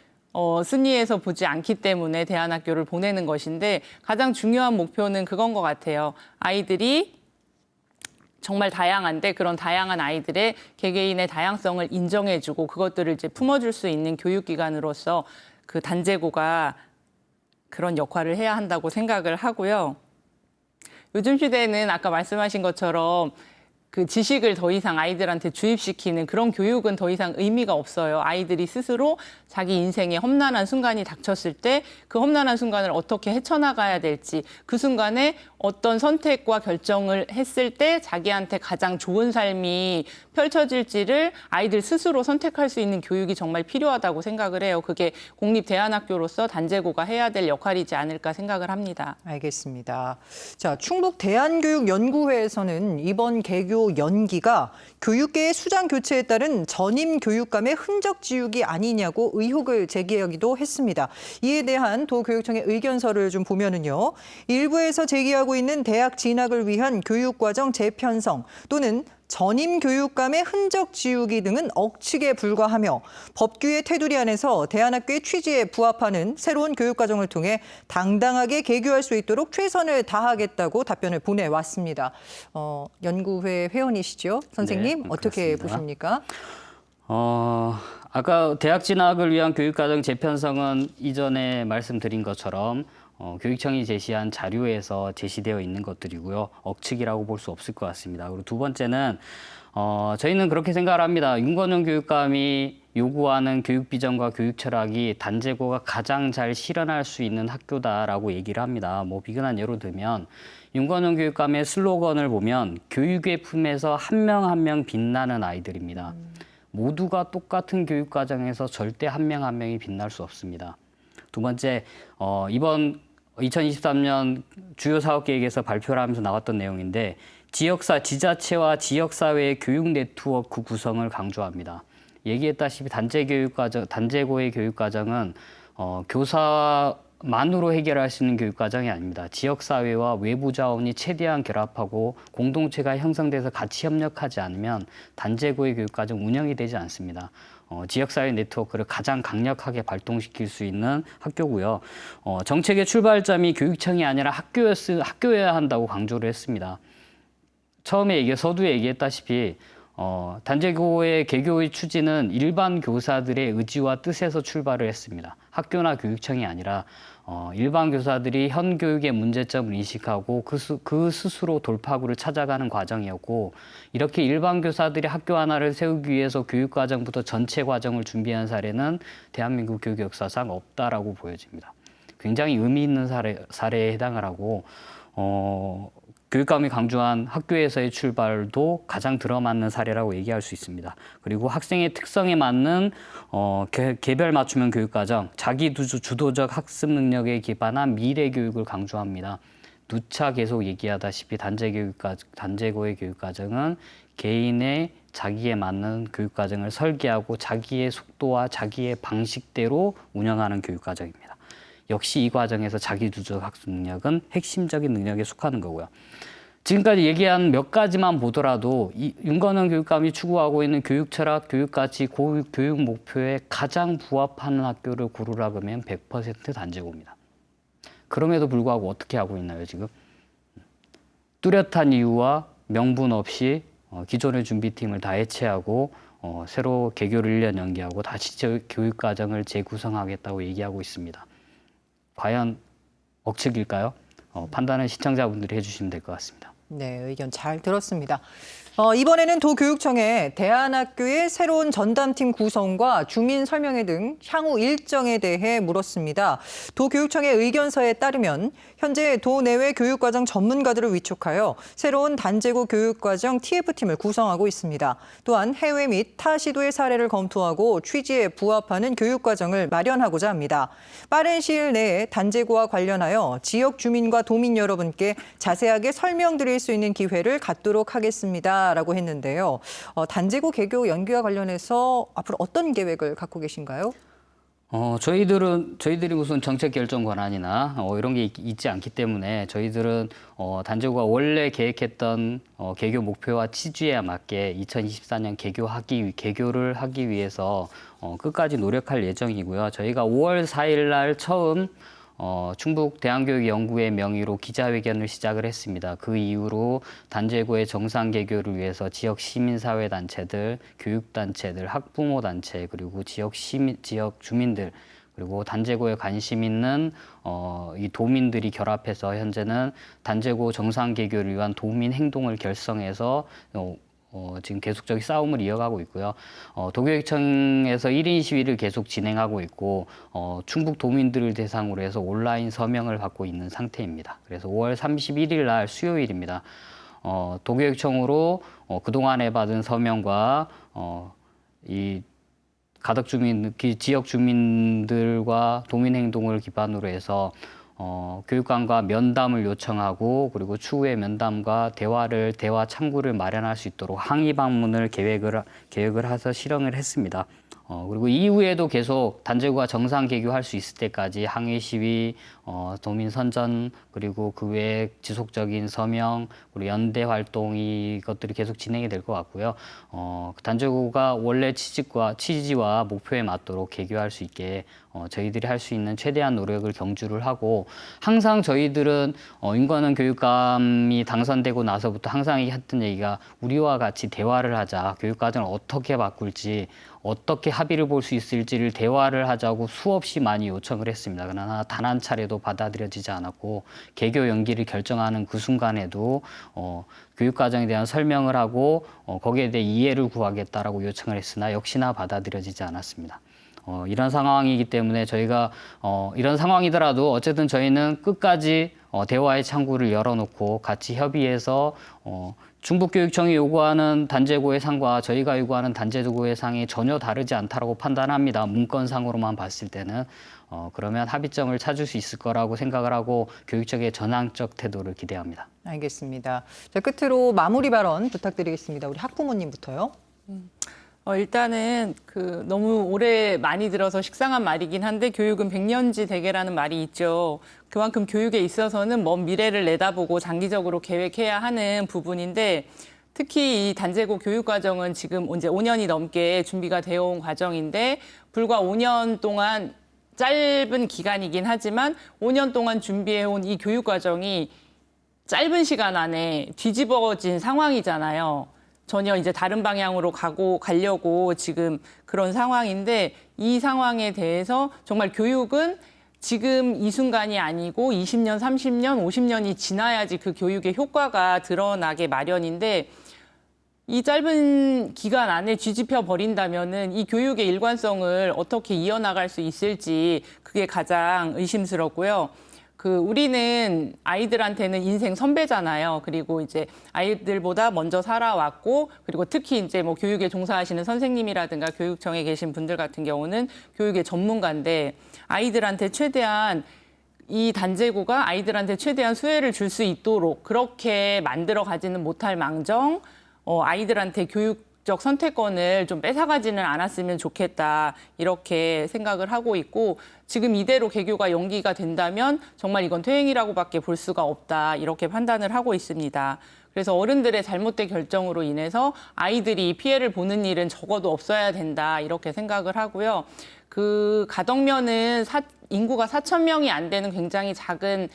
순위에서 보지 않기 때문에 대안학교를 보내는 것인데, 가장 중요한 목표는 그건 것 같아요. 아이들이 정말 다양한데 그런 다양한 아이들의 개개인의 다양성을 인정해주고 그것들을 이제 품어줄 수 있는 교육기관으로서 그 단제고가 그런 역할을 해야 한다고 생각을 하고요. 요즘 시대에는 아까 말씀하신 것처럼 그 지식을 더 이상 아이들한테 주입시키는 그런 교육은 더 이상 의미가 없어요. 아이들이 스스로 자기 인생에 험난한 순간이 닥쳤을 때 그 험난한 순간을 어떻게 헤쳐나가야 될지, 그 순간에 어떤 선택과 결정을 했을 때 자기한테 가장 좋은 삶이 펼쳐질지를 아이들 스스로 선택할 수 있는 교육이 정말 필요하다고 생각을 해요. 그게 공립대안학교로서 단제고가 해야 될 역할이지 않을까 생각을 합니다. 알겠습니다. 자, 충북 대안교육연구회에서는 이번 개교 연기가 교육계의 수장 교체에 따른 전임 교육감의 흔적 지우기 아니냐고 의혹을 제기하기도 했습니다. 이에 대한 도교육청의 의견서를 좀 보면은요, 일부에서 제기하고 있는 대학 진학을 위한 교육과정 재편성 또는 전임 교육감의 흔적 지우기 등은 억측에 불과하며 법규의 테두리 안에서 대안학교의 취지에 부합하는 새로운 교육과정을 통해 당당하게 개교할 수 있도록 최선을 다하겠다고 답변을 보내왔습니다. 연구회 회원이시죠? 선생님, 네, 어떻게 그렇습니다. 보십니까? 아까 대학 진학을 위한 교육과정 재편성은 이전에 말씀드린 것처럼 교육청이 제시한 자료에서 제시되어 있는 것들이고요. 억측이라고 볼 수 없을 것 같습니다. 그리고 두 번째는 저희는 그렇게 생각을 합니다. 윤건영 교육감이 요구하는 교육 비전과 교육 철학이 단제고가 가장 잘 실현할 수 있는 학교다라고 얘기를 합니다. 뭐 비근한 예로 들면 윤건영 교육감의 슬로건을 보면 교육의 품에서 한 명 한 명 빛나는 아이들입니다. 모두가 똑같은 교육 과정에서 절대 한 명 한 명이 빛날 수 없습니다. 두 번째, 이번 2023년 주요 사업 계획에서 발표를 하면서 나왔던 내용인데 지자체와 지역사회의 교육 네트워크 구성을 강조합니다. 얘기했다시피 단제고의 교육 과정은 교사만으로 해결할 수 있는 교육 과정이 아닙니다. 지역사회와 외부 자원이 최대한 결합하고 공동체가 형성돼서 같이 협력하지 않으면 단제고의 교육 과정 운영이 되지 않습니다. 지역사회 네트워크를 가장 강력하게 발동시킬 수 있는 학교고요. 정책의 출발점이 교육청이 아니라 학교여야 한다고 강조를 했습니다. 처음에 서두에 얘기했다시피 단제고의 개교의 추진은 일반 교사들의 의지와 뜻에서 출발을 했습니다. 학교나 교육청이 아니라 일반 교사들이 현 교육의 문제점을 인식하고 그 스스로 돌파구를 찾아가는 과정이었고 이렇게 일반 교사들이 학교 하나를 세우기 위해서 교육 과정부터 전체 과정을 준비한 사례는 대한민국 교육 역사상 없다라고 보여집니다. 굉장히 의미 있는 사례에 해당을 하고 교육감이 강조한 학교에서의 출발도 가장 들어맞는 사례라고 얘기할 수 있습니다. 그리고 학생의 특성에 맞는 개별 맞춤형 교육과정, 자기 주도적 학습 능력에 기반한 미래 교육을 강조합니다. 누차 계속 얘기하다시피 단제고의 교육과정은 개인의 자기에 맞는 교육과정을 설계하고 자기의 속도와 자기의 방식대로 운영하는 교육과정입니다. 역시 이 과정에서 자기주도적 학습 능력은 핵심적인 능력에 속하는 거고요. 지금까지 얘기한 몇 가지만 보더라도 윤건영 교육감이 추구하고 있는 교육 철학, 교육 가치, 교육 목표에 가장 부합하는 학교를 고르라 그러면 100% 단제고입니다. 그럼에도 불구하고 어떻게 하고 있나요, 지금? 뚜렷한 이유와 명분 없이 기존의 준비팀을 다 해체하고 새로 개교를 1년 연기하고 다시 교육 과정을 재구성하겠다고 얘기하고 있습니다. 과연 억측일까요? 판단은 시청자분들이 해주시면 될 것 같습니다. 네, 의견 잘 들었습니다. 이번에는 도교육청에 대안학교의 새로운 전담팀 구성과 주민 설명회 등 향후 일정에 대해 물었습니다. 도교육청의 의견서에 따르면 현재 도내외 교육과정 전문가들을 위촉하여 새로운 단제고 교육과정 TF팀을 구성하고 있습니다. 또한 해외 및 타 시도의 사례를 검토하고 취지에 부합하는 교육과정을 마련하고자 합니다. 빠른 시일 내에 단제고와 관련하여 지역 주민과 도민 여러분께 자세하게 설명드릴 수 있는 기회를 갖도록 하겠습니다. 라고 했는데요. 단제고 개교 연기와 관련해서 앞으로 어떤 계획을 갖고 계신가요? 저희들이 무슨 정책 결정 권한이나 이런 게 있지 않기 때문에 저희들은 단제고가 원래 계획했던 개교 목표와 취지에 맞게 2024년 개교를 하기 위해서 끝까지 노력할 예정이고요. 저희가 5월 4일 날 처음 충북 대한교육연구의 명의로 기자회견을 시작을 했습니다. 그 이후로 단제고의 정상 개교를 위해서 지역 시민사회단체들, 교육단체들, 학부모단체, 그리고 지역 주민들, 그리고 단제고에 관심 있는 이 도민들이 결합해서 현재는 단제고 정상 개교를 위한 도민 행동을 결성해서 지금 계속적인 싸움을 이어가고 있고요. 도교육청에서 1인 시위를 계속 진행하고 있고 충북 도민들을 대상으로 해서 온라인 서명을 받고 있는 상태입니다. 그래서 5월 31일 날 수요일입니다. 도교육청으로 그동안에 받은 서명과 이 지역 주민들과 도민 행동을 기반으로 해서 교육감과 면담을 요청하고 그리고 추후에 면담과 대화 창구를 마련할 수 있도록 항의 방문을 계획을 해서 실행을 했습니다. 그리고 이후에도 계속 단제고가 정상 개교할 수 있을 때까지 항의 시위, 도민 선전, 그리고 그 외에 지속적인 서명, 그리고 연대 활동 이것들이 계속 진행이 될 것 같고요. 단제고가 원래 취지와 목표에 맞도록 개교할 수 있게 저희들이 할 수 있는 최대한 노력을 경주를 하고 항상 저희들은 인권은 교육감이 당선되고 나서부터 항상 했던 얘기가 우리와 같이 대화를 하자. 교육과정을 어떻게 바꿀지 어떻게 합의를 볼 수 있을지를 대화를 하자고 수없이 많이 요청을 했습니다. 그러나 단 한 차례도 받아들여지지 않았고 개교 연기를 결정하는 그 순간에도 교육과정에 대한 설명을 하고 거기에 대해 이해를 구하겠다라고 요청을 했으나 역시나 받아들여지지 않았습니다. 이런 상황이기 때문에 저희가 이런 상황이더라도 어쨌든 저희는 끝까지 대화의 창구를 열어놓고 같이 협의해서 충북교육청이 요구하는 단제고의 상과 저희가 요구하는 단제고의 상이 전혀 다르지 않다고 판단합니다. 문건상으로만 봤을 때는. 그러면 합의점을 찾을 수 있을 거라고 생각을 하고 교육청의 전향적 태도를 기대합니다. 알겠습니다. 자, 끝으로 마무리 발언 부탁드리겠습니다. 우리 학부모님부터요. 일단은 너무 오래 많이 들어서 식상한 말이긴 한데 교육은 백년지 대계라는 말이 있죠. 그만큼 교육에 있어서는 먼 미래를 내다보고 장기적으로 계획해야 하는 부분인데 특히 이 단제고 교육과정은 지금 이제 5년이 넘게 준비가 되어 온 과정인데 불과 5년 동안 짧은 기간이긴 하지만 5년 동안 준비해온 이 교육과정이 짧은 시간 안에 뒤집어진 상황이잖아요. 전혀 이제 다른 방향으로 가려고 지금 그런 상황인데 이 상황에 대해서 정말 교육은 지금 이 순간이 아니고 20년, 30년, 50년이 지나야지 그 교육의 효과가 드러나게 마련인데 이 짧은 기간 안에 뒤집혀 버린다면은 이 교육의 일관성을 어떻게 이어나갈 수 있을지 그게 가장 의심스럽고요. 우리는 아이들한테는 인생 선배잖아요. 그리고 이제 아이들보다 먼저 살아왔고, 그리고 특히 이제 뭐 교육에 종사하시는 선생님이라든가 교육청에 계신 분들 같은 경우는 교육의 전문가인데 아이들한테 최대한 이 단제고가 아이들한테 최대한 수혜를 줄 수 있도록 그렇게 만들어 가지는 못할 망정, 아이들한테 교육적 선택권을 좀 뺏어가지는 않았으면 좋겠다 이렇게 생각을 하고 있고 지금 이대로 개교가 연기가 된다면 정말 이건 퇴행이라고밖에 볼 수가 없다 이렇게 판단을 하고 있습니다. 그래서 어른들의 잘못된 결정으로 인해서 아이들이 피해를 보는 일은 적어도 없어야 된다 이렇게 생각을 하고요. 가덕면은 인구가 4,000명이 안 되는 굉장히 작은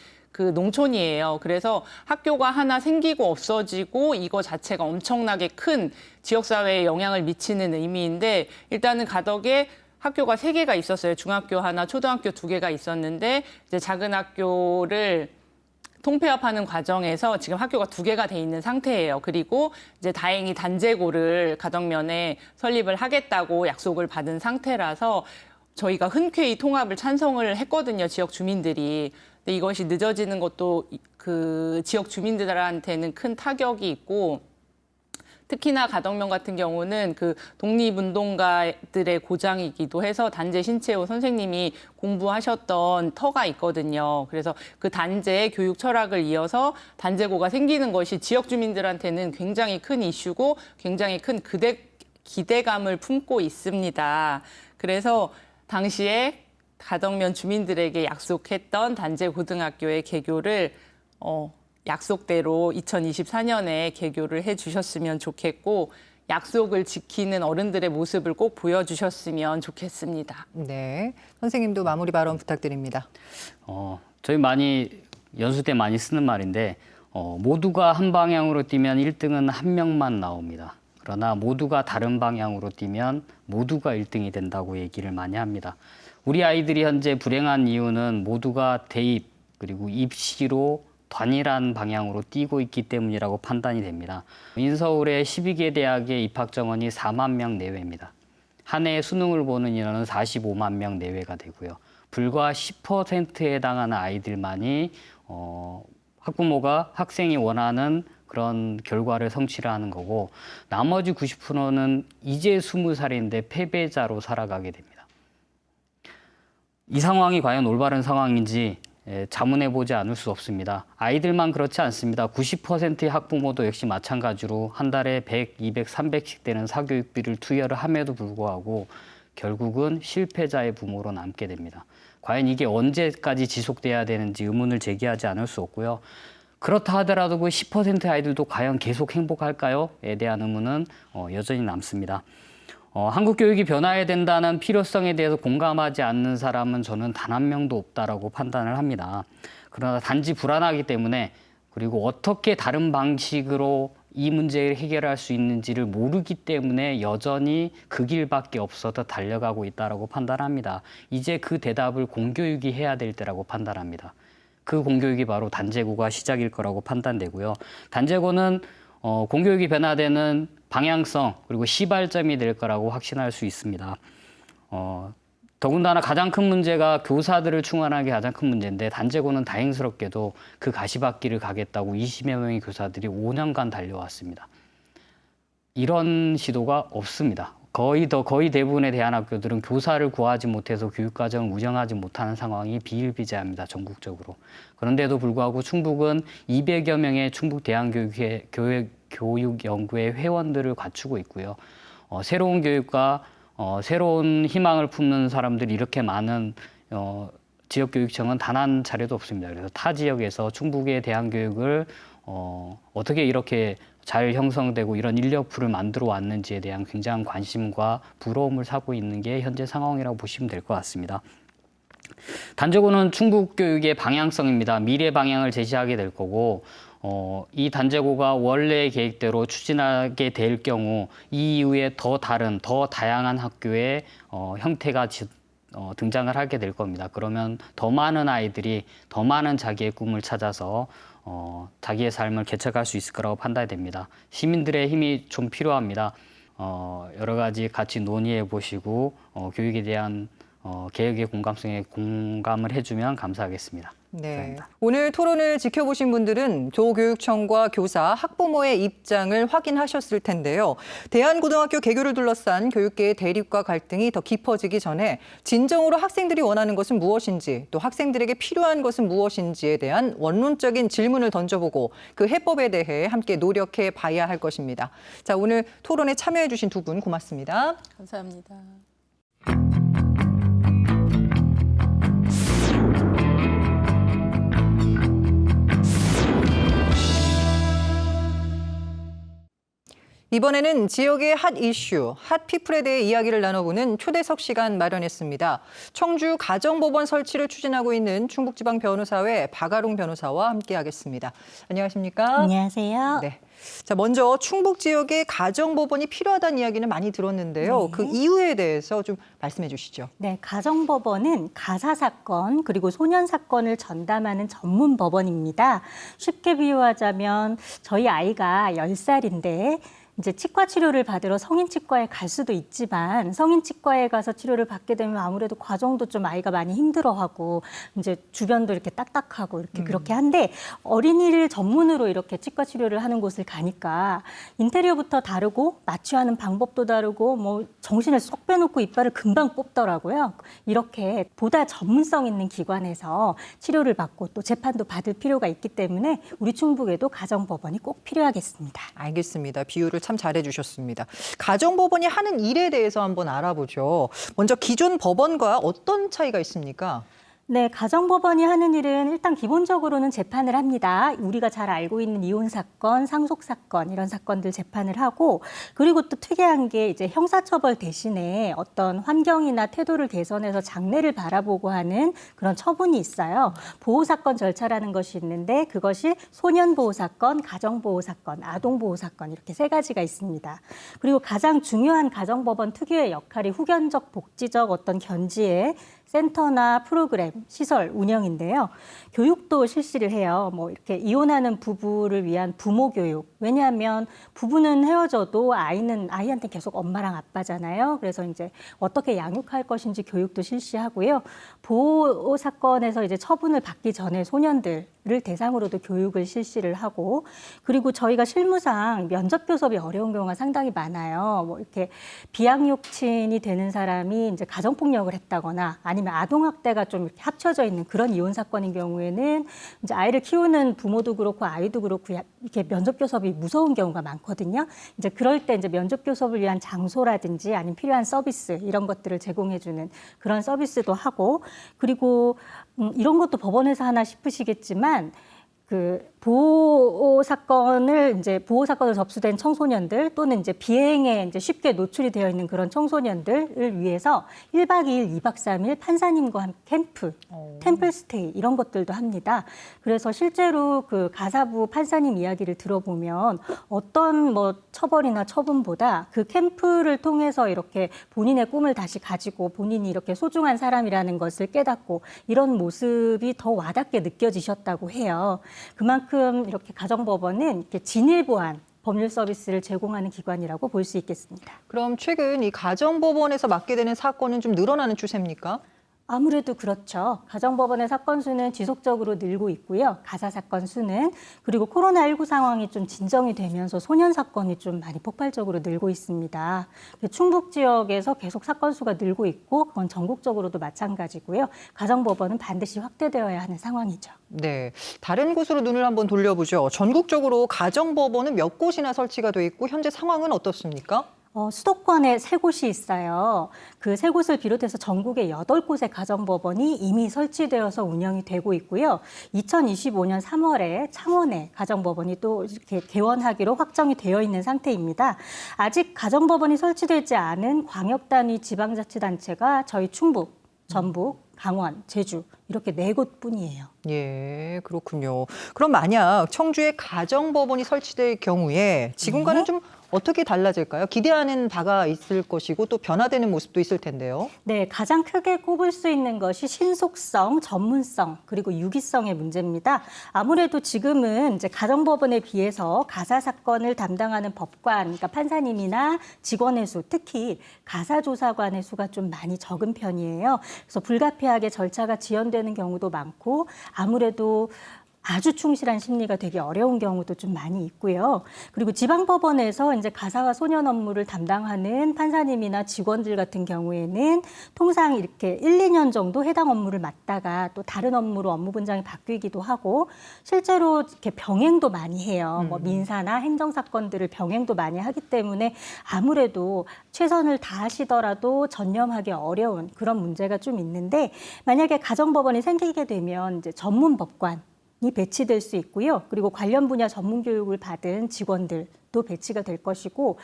농촌이에요. 그래서 학교가 하나 생기고 없어지고 이거 자체가 엄청나게 큰 지역사회에 영향을 미치는 의미인데 일단은 가덕에 학교가 3개가 있었어요. 중학교 하나, 초등학교 2개가 있었는데 이제 작은 학교를 통폐합하는 과정에서 지금 학교가 2개가 돼 있는 상태예요. 그리고 이제 다행히 단제고를 가덕면에 설립을 하겠다고 약속을 받은 상태라서 저희가 흔쾌히 통합을 찬성을 했거든요. 지역 주민들이. 근데 이것이 늦어지는 것도 지역 주민들한테는 큰 타격이 있고 특히나 가덕면 같은 경우는 독립운동가들의 고장이기도 해서 단제 신채호 선생님이 공부하셨던 터가 있거든요. 그래서 그 단제의 교육 철학을 이어서 단제고가 생기는 것이 지역 주민들한테는 굉장히 큰 이슈고 굉장히 큰 기대감을 품고 있습니다. 그래서 당시에 가덕면 주민들에게 약속했던 단제고등학교의 개교를 약속대로 2024년에 개교를 해주셨으면 좋겠고 약속을 지키는 어른들의 모습을 꼭 보여주셨으면 좋겠습니다. 네, 선생님도 마무리 발언 부탁드립니다. 저희 연수 때 많이 쓰는 말인데 모두가 한 방향으로 뛰면 1등은 한 명만 나옵니다. 그러나 모두가 다른 방향으로 뛰면 모두가 1등이 된다고 얘기를 많이 합니다. 우리 아이들이 현재 불행한 이유는 모두가 대입 그리고 입시로 단일한 방향으로 뛰고 있기 때문이라고 판단이 됩니다. 인서울의 12개 대학의 입학 정원이 4만 명 내외입니다. 한 해 수능을 보는 인원은 45만 명 내외가 되고요. 불과 10%에 해당하는 아이들만이 학생이 원하는 그런 결과를 성취를 하는 거고 나머지 90%는 이제 20살인데 패배자로 살아가게 됩니다. 이 상황이 과연 올바른 상황인지 자문해보지 않을 수 없습니다. 아이들만 그렇지 않습니다. 90%의 학부모도 역시 마찬가지로 한 달에 100, 200, 300씩 되는 사교육비를 투여를 함에도 불구하고 결국은 실패자의 부모로 남게 됩니다. 과연 이게 언제까지 지속돼야 되는지 의문을 제기하지 않을 수 없고요. 그렇다 하더라도 그 10%의 아이들도 과연 계속 행복할까요?에 대한 의문은 여전히 남습니다. 한국 교육이 변화해야 된다는 필요성에 대해서 공감하지 않는 사람은 저는 단 한 명도 없다라고 판단을 합니다. 그러나 단지 불안하기 때문에 그리고 어떻게 다른 방식으로 이 문제를 해결할 수 있는지를 모르기 때문에 여전히 그 길밖에 없어서 달려가고 있다라고 판단합니다. 이제 그 대답을 공교육이 해야 될 때라고 판단합니다. 그 공교육이 바로 단제고가 시작일 거라고 판단되고요. 단제고는 공교육이 변화되는 방향성 그리고 시발점이 될 거라고 확신할 수 있습니다. 더군다나 가장 큰 문제가 교사들을 충원하는 게 가장 큰 문제인데 단제고는 다행스럽게도 그 가시밭길을 가겠다고 20여 명의 교사들이 5년간 달려왔습니다. 이런 시도가 없습니다. 거의 대부분의 대안학교들은 교사를 구하지 못해서 교육과정을 운영하지 못하는 상황이 비일비재합니다. 전국적으로. 그런데도 불구하고 충북은 200여 명의 충북 대안교육연구회 회원들을 갖추고 있고요. 새로운 교육과 새로운 희망을 품는 사람들이 이렇게 많은 지역교육청은 단 한 차례도 없습니다. 그래서 타 지역에서 충북의 대안교육을 어떻게 이렇게 잘 형성되고 이런 인력풀을 만들어 왔는지에 대한 굉장한 관심과 부러움을 사고 있는 게 현재 상황이라고 보시면 될 것 같습니다. 단제고는 충북 교육의 방향성입니다. 미래 방향을 제시하게 될 거고 이 단제고가 원래 계획대로 추진하게 될 경우 이 이후에 더 다른, 더 다양한 학교의 형태가 등장을 하게 될 겁니다. 그러면 더 많은 아이들이 더 많은 자기의 꿈을 찾아서 자기의 삶을 개척할 수 있을 거라고 판단이 됩니다. 시민들의 힘이 좀 필요합니다. 여러 가지 같이 논의해 보시고 교육에 대한 개혁의 공감성에 공감을 해주면 감사하겠습니다. 네. 감사합니다. 오늘 토론을 지켜보신 분들은 도교육청과 교사, 학부모의 입장을 확인하셨을 텐데요. 대한고등학교 개교를 둘러싼 교육계의 대립과 갈등이 더 깊어지기 전에 진정으로 학생들이 원하는 것은 무엇인지, 또 학생들에게 필요한 것은 무엇인지에 대한 원론적인 질문을 던져보고 그 해법에 대해 함께 노력해 봐야 할 것입니다. 자, 오늘 토론에 참여해 주신 두 분 고맙습니다. 감사합니다. 이번에는 지역의 핫 이슈, 핫 피플에 대해 이야기를 나눠보는 초대석 시간 마련했습니다. 청주 가정법원 설치를 추진하고 있는 충북지방변호사회 박아롱 변호사와 함께하겠습니다. 안녕하십니까? 안녕하세요. 네. 자, 먼저 충북 지역에 가정법원이 필요하다는 이야기는 많이 들었는데요. 네. 그 이유에 대해서 좀 말씀해 주시죠. 네, 가정법원은 가사사건 그리고 소년사건을 전담하는 전문 법원입니다. 쉽게 비유하자면 저희 아이가 10살인데 이제 치과 치료를 받으러 성인 치과에 갈 수도 있지만 성인 치과에 가서 치료를 받게 되면 아무래도 과정도 좀 아이가 많이 힘들어하고 이제 주변도 이렇게 딱딱하고 이렇게 그렇게 한데 어린이를 전문으로 이렇게 치과 치료를 하는 곳을 가니까 인테리어부터 다르고 마취하는 방법도 다르고 뭐 정신을 쏙 빼놓고 이빨을 금방 뽑더라고요. 이렇게 보다 전문성 있는 기관에서 치료를 받고 또 재판도 받을 필요가 있기 때문에 우리 충북에도 가정법원이 꼭 필요하겠습니다. 알겠습니다. 비유를 참 잘해주셨습니다. 가정법원이 하는 일에 대해서 한번 알아보죠. 먼저 기존 법원과 어떤 차이가 있습니까? 네, 가정법원이 하는 일은 일단 기본적으로는 재판을 합니다. 우리가 잘 알고 있는 이혼 사건, 상속 사건 이런 사건들 재판을 하고 그리고 또 특이한 게 이제 형사처벌 대신에 어떤 환경이나 태도를 개선해서 장래를 바라보고 하는 그런 처분이 있어요. 보호사건 절차라는 것이 있는데 그것이 소년보호사건, 가정보호사건, 아동보호사건 이렇게 세 가지가 있습니다. 그리고 가장 중요한 가정법원 특유의 역할이 후견적, 복지적 어떤 견지에 센터나 프로그램, 시설 운영인데요. 교육도 실시를 해요. 뭐 이렇게 이혼하는 부부를 위한 부모 교육. 왜냐하면 부부는 헤어져도 아이한테 계속 엄마랑 아빠잖아요. 그래서 이제 어떻게 양육할 것인지 교육도 실시하고요. 보호 사건에서 이제 처분을 받기 전에 소년들을 대상으로도 교육을 실시를 하고 그리고 저희가 실무상 면접 교섭이 어려운 경우가 상당히 많아요. 뭐 이렇게 비양육친이 되는 사람이 이제 가정폭력을 했다거나 아니면 아동학대가 좀 이렇게 합쳐져 있는 그런 이혼 사건인 경우에는 이제 아이를 키우는 부모도 그렇고 아이도 그렇고 이렇게 면접 교섭이 무서운 경우가 많거든요. 이제 그럴 때 이제 면접 교섭을 위한 장소라든지 아니면 필요한 서비스 이런 것들을 제공해주는 그런 서비스도 하고 그리고 이런 것도 법원에서 하나 싶으시겠지만 그 보호 사건을 접수된 청소년들 또는 이제 비행에 이제 쉽게 노출이 되어 있는 그런 청소년들을 위해서 1박 2일, 2박 3일 판사님과 함께 캠프, 템플스테이 이런 것들도 합니다. 그래서 실제로 그 가사부 판사님 이야기를 들어보면 어떤 뭐 처벌이나 처분보다 그 캠프를 통해서 이렇게 본인의 꿈을 다시 가지고 본인이 이렇게 소중한 사람이라는 것을 깨닫고 이런 모습이 더 와닿게 느껴지셨다고 해요. 그만큼 이렇게 가정법원은 이렇게 진일보한 법률 서비스를 제공하는 기관이라고 볼 수 있겠습니다. 그럼 최근 이 가정법원에서 맡게 되는 사건은 좀 늘어나는 추세입니까? 아무래도 그렇죠. 가정법원의 사건 수는 지속적으로 늘고 있고요. 가사 사건 수는 그리고 코로나19 상황이 좀 진정이 되면서 소년 사건이 좀 많이 폭발적으로 늘고 있습니다. 충북 지역에서 계속 사건 수가 늘고 있고 그건 전국적으로도 마찬가지고요. 가정법원은 반드시 확대되어야 하는 상황이죠. 네, 다른 곳으로 눈을 한번 돌려보죠. 전국적으로 가정법원은 몇 곳이나 설치가 돼 있고 현재 상황은 어떻습니까? 수도권에 3곳이 있어요. 그 3곳을 비롯해서 전국에 8곳의 가정법원이 이미 설치되어서 운영이 되고 있고요. 2025년 3월에 창원에 가정법원이 또 이렇게 개원하기로 확정이 되어 있는 상태입니다. 아직 가정법원이 설치되지 않은 광역단위 지방자치단체가 저희 충북, 전북, 강원, 제주 이렇게 4곳뿐이에요. 예, 그렇군요. 그럼 만약 청주에 가정법원이 설치될 경우에 지금과는 좀 어떻게 달라질까요? 기대하는 바가 있을 것이고 또 변화되는 모습도 있을 텐데요. 네, 가장 크게 꼽을 수 있는 것이 신속성, 전문성, 그리고 유기성의 문제입니다. 아무래도 지금은 이제 가정법원에 비해서 가사 사건을 담당하는 법관, 그러니까 판사님이나 직원의 수, 특히 가사조사관의 수가 좀 많이 적은 편이에요. 그래서 불가피하게 절차가 지연되는 경우도 많고 아무래도 아주 충실한 심리가 되기 어려운 경우도 좀 많이 있고요. 그리고 지방법원에서 이제 가사와 소년 업무를 담당하는 판사님이나 직원들 같은 경우에는 통상 이렇게 1, 2년 정도 해당 업무를 맡다가 또 다른 업무로 업무 분장이 바뀌기도 하고 실제로 이렇게 병행도 많이 해요. 뭐 민사나 행정 사건들을 병행도 많이 하기 때문에 아무래도 최선을 다하시더라도 전념하기 어려운 그런 문제가 좀 있는데 만약에 가정법원이 생기게 되면 이제 전문 법관 이 배치될 수 있고요. 그리고 관련 분야 전문 교육을 받은 직원들도 배치가 될 것이고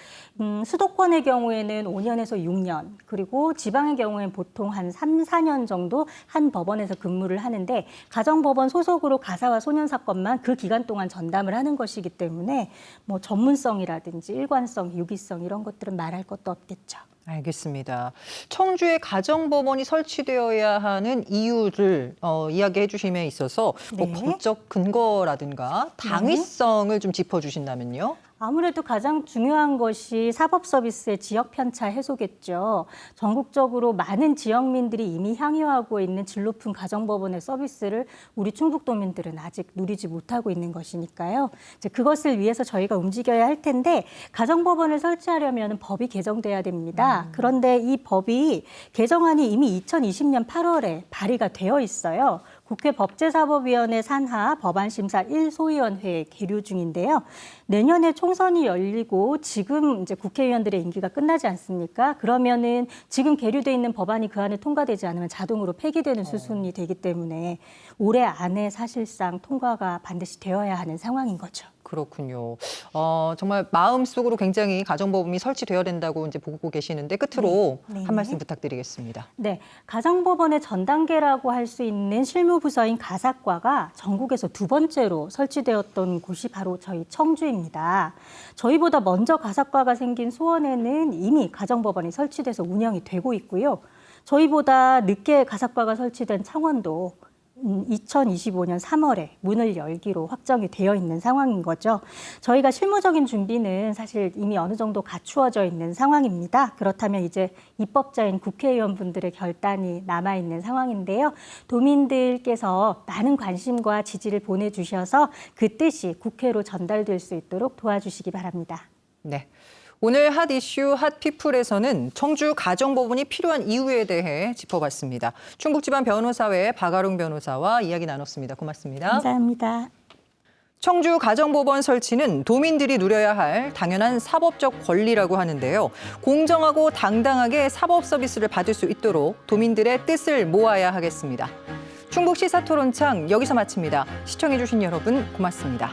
수도권의 경우에는 5년에서 6년 그리고 지방의 경우에는 보통 한 3, 4년 정도 한 법원에서 근무를 하는데 가정법원 소속으로 가사와 소년 사건만 그 기간 동안 전담을 하는 것이기 때문에 뭐 전문성이라든지 일관성, 유기성 이런 것들은 말할 것도 없겠죠. 알겠습니다. 청주에 가정법원이 설치되어야 하는 이유를 이야기해 주심에 있어서 뭐 네. 법적 근거라든가 당위성을 좀 짚어주신다면요. 아무래도 가장 중요한 것이 사법 서비스의 지역 편차 해소겠죠. 전국적으로 많은 지역민들이 이미 향유하고 있는 질 높은 가정법원의 서비스를 우리 충북도민들은 아직 누리지 못하고 있는 것이니까요. 이제 그것을 위해서 저희가 움직여야 할 텐데 가정법원을 설치하려면 법이 개정돼야 됩니다. 그런데 이 법이 개정안이 이미 2020년 8월에 발의가 되어 있어요. 국회 법제사법위원회 산하 법안심사 1소위원회에 계류 중인데요. 내년에 총선이 열리고 지금 이제 국회의원들의 임기가 끝나지 않습니까? 그러면은 지금 계류돼 있는 법안이 그 안에 통과되지 않으면 자동으로 폐기되는 수순이 되기 때문에 올해 안에 사실상 통과가 반드시 되어야 하는 상황인 거죠. 그렇군요. 정말 마음속으로 굉장히 가정법원이 설치되어야 된다고 이제 보고 계시는데 끝으로 네. 한 말씀 부탁드리겠습니다. 네, 가정법원의 전 단계라고 할 수 있는 실무부서인 가사과가 전국에서 2번째로 설치되었던 곳이 바로 저희 청주입니다. 저희보다 먼저 가사과가 생긴 수원에는 이미 가정법원이 설치돼서 운영이 되고 있고요. 저희보다 늦게 가사과가 설치된 창원도 2025년 3월에 문을 열기로 확정이 되어 있는 상황인 거죠. 저희가 실무적인 준비는 사실 이미 어느 정도 갖추어져 있는 상황입니다. 그렇다면 이제 입법자인 국회의원분들의 결단이 남아있는 상황인데요. 도민들께서 많은 관심과 지지를 보내주셔서 그 뜻이 국회로 전달될 수 있도록 도와주시기 바랍니다. 네. 오늘 핫 이슈 핫피플에서는 청주 가정법원이 필요한 이유에 대해 짚어봤습니다. 충북지방변호사회 박아룡 변호사와 이야기 나눴습니다. 고맙습니다. 감사합니다. 청주 가정법원 설치는 도민들이 누려야 할 당연한 사법적 권리라고 하는데요. 공정하고 당당하게 사법 서비스를 받을 수 있도록 도민들의 뜻을 모아야 하겠습니다. 충북 시사토론창 여기서 마칩니다. 시청해주신 여러분 고맙습니다.